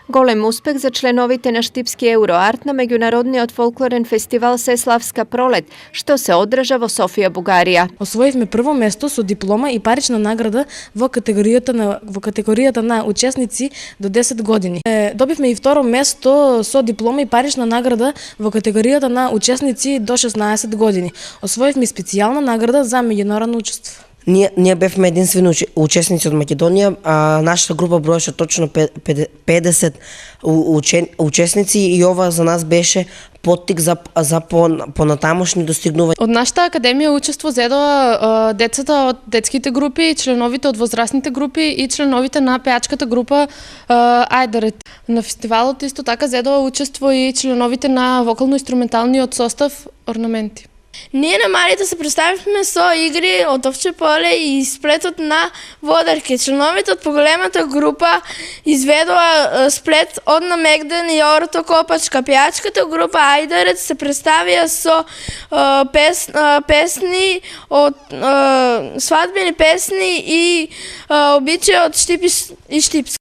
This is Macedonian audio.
Голем успех за членовите на Štipski Euroart на меѓународниот фолклорен фестивал Сеславска пролет, што се одржа во Софија, Бугарија. Освоивме прво место со диплома и парична награда во категоријата на учесници до 10 години. Добивме и второ место со диплома и парична награда во категоријата на учесници до 16 години. Освоивме специјална награда за меѓународно учество. Ние бевме единствени учесници од Македонија, а нашата група броеше точно 50 учесници и ова за нас беше поттик за понатамошни достигнувања. Од нашата академија учество зедоа децата од детските групи, членовите од возрастните групи и членовите на пеачката група Ајдарет. На фестивалот исто така зедоа учество и членовите на вокално-инструменталниот состав Орнаменти. Ние на малите се представивме со игри од овче поле и сплетот на водарки. Членовите од поголемата група изведоа сплет од намегден и ортокопачка. Пеачката група Ајдарет се представија со песни од свадбени песни и обичаи од Štipski.